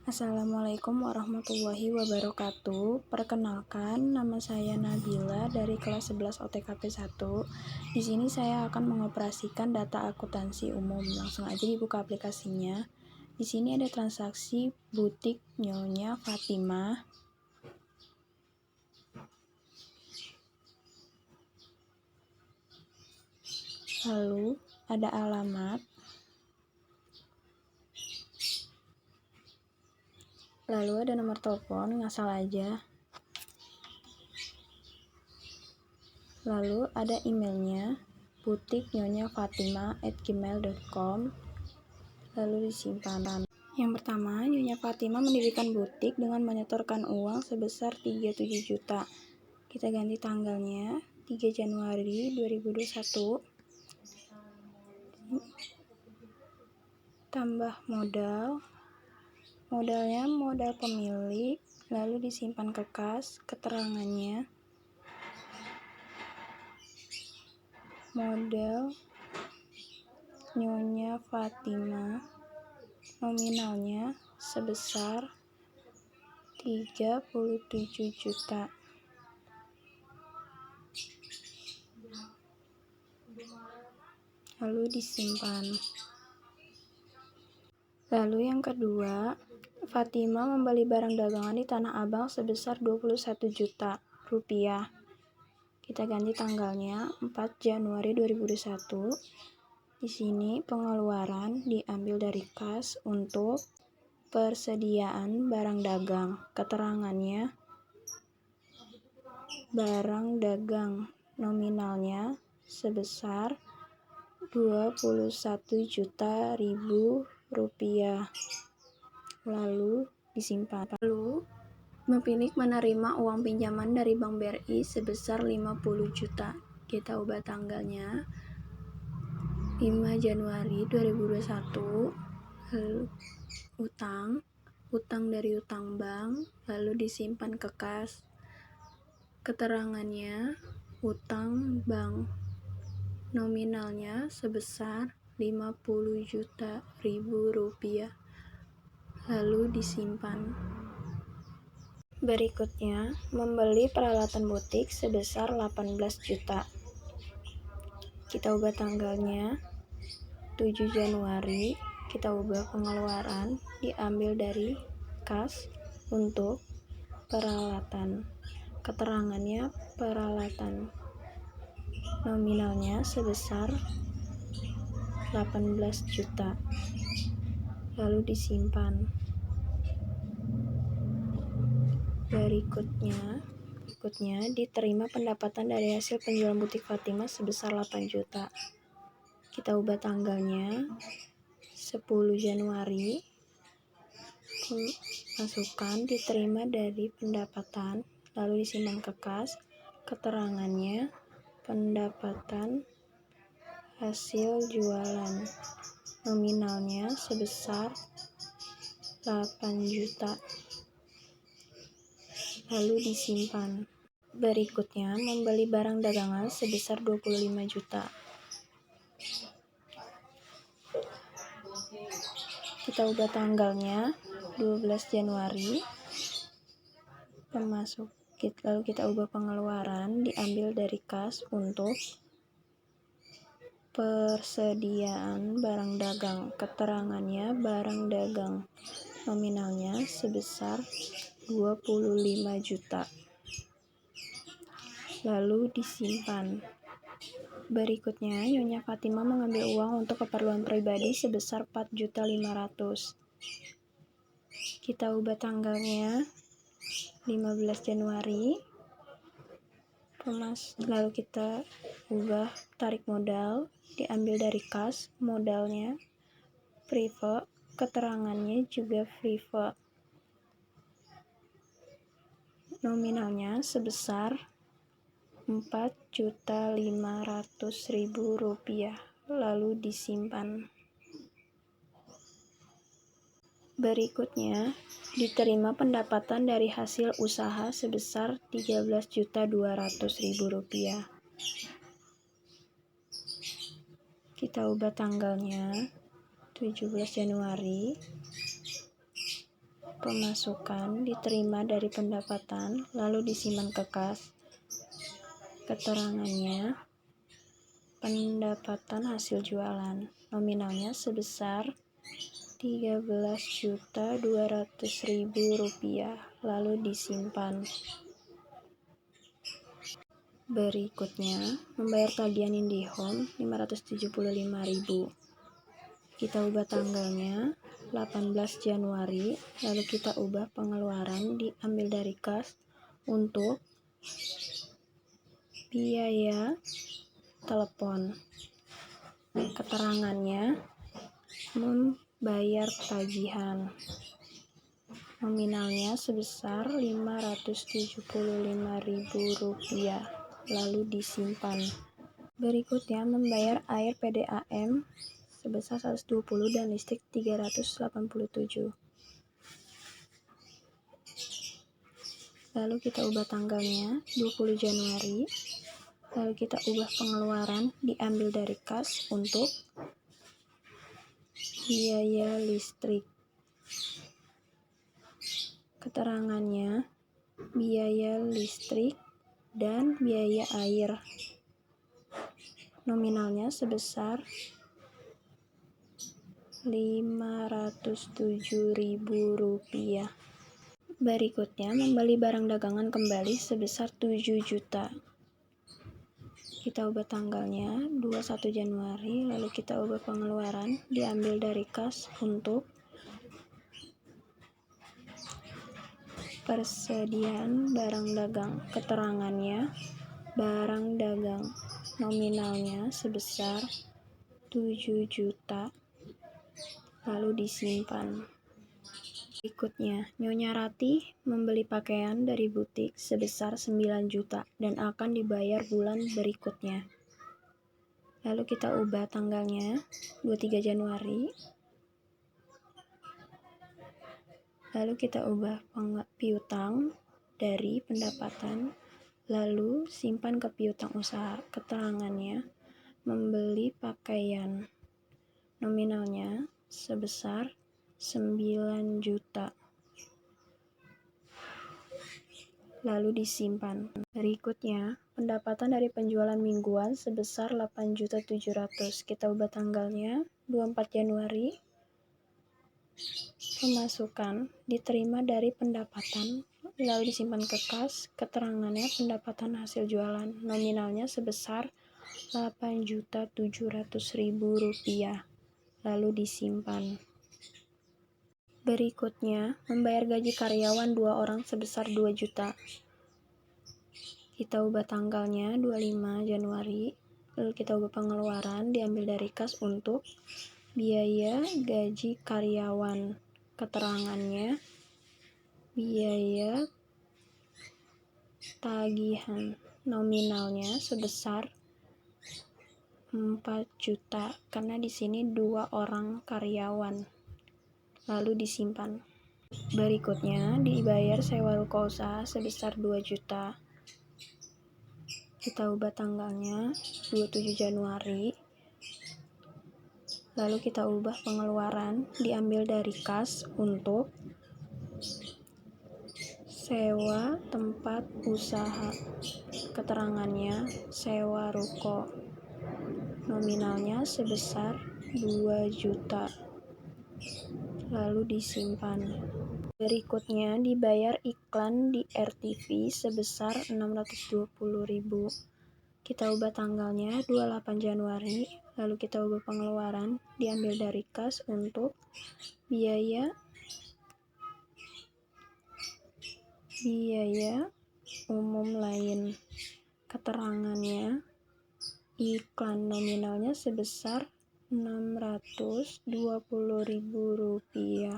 Assalamualaikum warahmatullahi wabarakatuh. Perkenalkan, nama saya Nabila dari kelas 11 OTKP 1. Di sini saya akan mengoperasikan data akuntansi umum. Langsung aja dibuka aplikasinya. Di sini ada transaksi butik Nyonya Fatimah. Lalu ada alamat. Lalu ada nomor telepon, ngasal aja. Lalu ada emailnya, butiknyonya.fatimah@gmail.com. Lalu disimpan. Yang pertama, Nyonya Fatimah mendirikan butik dengan menyetorkan uang sebesar 37 juta. Kita ganti tanggalnya, 3 Januari 2021. Tambah modal. Modalnya modal pemilik, lalu disimpan ke kas, keterangannya. Modal Nyonya Fatimah, nominalnya sebesar 37 juta. Lalu disimpan. Lalu yang kedua, Fatimah membeli barang dagangan di Tanah Abang sebesar 21 juta rupiah. Kita ganti tanggalnya, 4 Januari 2021. Di sini pengeluaran diambil dari kas untuk persediaan barang dagang. Keterangannya, barang dagang nominalnya sebesar 21.000.000 rupiah. Lalu disimpan. Lalu pemilik menerima uang pinjaman dari Bank BRI sebesar 50 juta. Kita ubah tanggalnya, 5 Januari 2021. Lalu utang dari utang bank, lalu disimpan ke kas. Keterangannya, utang bank nominalnya sebesar 50 juta rupiah. Lalu disimpan. Berikutnya, membeli peralatan butik sebesar 18 juta. Kita ubah tanggalnya, 7 Januari. Kita ubah pengeluaran, diambil dari kas untuk peralatan. Keterangannya, peralatan nominalnya sebesar 18 juta. Lalu disimpan. Berikutnya diterima pendapatan dari hasil penjualan butik Fatimah sebesar 8 juta. Kita ubah tanggalnya, 10 Januari. Masukkan diterima dari pendapatan, lalu disimpan ke kas. Keterangannya, pendapatan hasil jualan nominalnya sebesar 8 juta. Lalu disimpan. Berikutnya, membeli barang dagangan sebesar 25 juta. Kita ubah tanggalnya, 12 Januari. Lalu kita ubah pengeluaran, diambil dari kas untuk persediaan barang dagang. Keterangannya, barang dagang nominalnya sebesar 25 juta. Lalu disimpan. Berikutnya, Nyonya Fatimah mengambil uang untuk keperluan pribadi sebesar 4.500.000. Kita ubah tanggalnya, 15 Januari. Lalu kita ubah tarik modal, diambil dari kas, modalnya private, keterangannya juga private. Nominalnya sebesar 4.500.000 rupiah. Lalu disimpan. Berikutnya, diterima pendapatan dari hasil usaha sebesar 13.200.000 rupiah. Kita ubah tanggalnya, 17 Januari. Pemasukan diterima dari pendapatan lalu disimpan ke kas. Keterangannya, pendapatan hasil jualan nominalnya sebesar Rp13.200.000 lalu disimpan. Berikutnya, membayar tagihan IndiHome Rp575.000. Kita ubah tanggalnya 18 Januari, lalu kita ubah pengeluaran diambil dari kas untuk biaya telepon. Keterangannya, membayar tagihan. Nominalnya sebesar Rp575.000, lalu disimpan. Berikutnya, membayar air PDAM sebesar 120 dan listrik 387. Lalu kita ubah tanggalnya 20 Januari. Lalu kita ubah pengeluaran diambil dari kas untuk biaya listrik. Keterangannya, biaya listrik dan biaya air. Nominalnya sebesar Rp507.000. Berikutnya, membeli barang dagangan kembali sebesar 7 juta. Kita ubah tanggalnya 21 Januari, lalu kita ubah pengeluaran diambil dari kas untuk persediaan barang dagang. Keterangannya, barang dagang nominalnya sebesar 7 juta, lalu disimpan. Berikutnya, Nyonya Rati membeli pakaian dari butik sebesar 9 juta dan akan dibayar bulan berikutnya. Lalu kita ubah tanggalnya 23 Januari. Lalu kita ubah piutang dari pendapatan, lalu simpan ke piutang usaha. Keterangannya, membeli pakaian nominalnya sebesar 9 juta, lalu disimpan. Berikutnya, pendapatan dari penjualan mingguan sebesar 8.700.000. Kita ubah tanggalnya 24 Januari. Pemasukan diterima dari pendapatan lalu disimpan ke kas. Keterangannya, pendapatan hasil jualan nominalnya sebesar Rp8.700.000, lalu disimpan. Berikutnya, membayar gaji karyawan 2 orang sebesar 2 juta. Kita ubah tanggalnya 25 Januari, lalu kita ubah pengeluaran diambil dari kas untuk biaya gaji karyawan. Keterangannya, biaya tagihan nominalnya sebesar 4 juta karena di sini 2 orang karyawan, lalu disimpan. Berikutnya, dibayar sewa ruko usaha sebesar 2 juta. Kita ubah tanggalnya 27 Januari. Lalu kita ubah pengeluaran diambil dari kas untuk sewa tempat usaha. Keterangannya, sewa ruko. Nominalnya sebesar 2 juta. Lalu disimpan. Berikutnya, dibayar iklan di RTV sebesar 620.000. Kita ubah tanggalnya 28 Januari, lalu kita ubah pengeluaran diambil dari kas untuk biaya umum lain. Keterangannya, iklan nominalnya sebesar Rp620.000,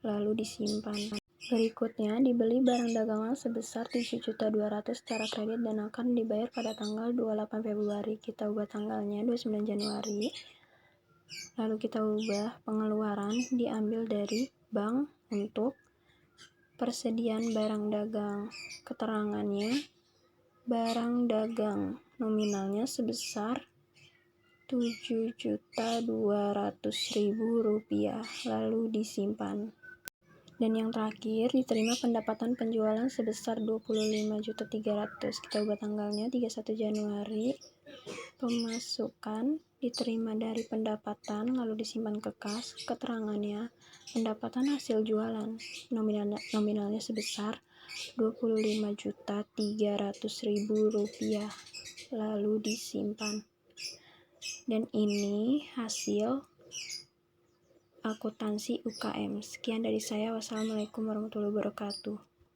lalu disimpan. Berikutnya, dibeli barang dagangan sebesar 7.200.000 secara kredit dan akan dibayar pada tanggal 28 Februari. Kita ubah tanggalnya 29 Januari. Lalu kita ubah pengeluaran diambil dari bank untuk persediaan barang dagang. Keterangannya, barang dagang nominalnya sebesar Rp7.200.000, lalu disimpan. Dan yang terakhir, diterima pendapatan penjualan sebesar 25.300.000. Kita ubah tanggalnya 31 Januari. Pemasukan diterima dari pendapatan lalu disimpan ke kas. Keterangannya, pendapatan hasil jualan nominalnya sebesar 25.300.000 rupiah lalu disimpan. Dan ini hasil akuntansi UKM. Sekian dari saya. Wassalamualaikum warahmatullahi wabarakatuh.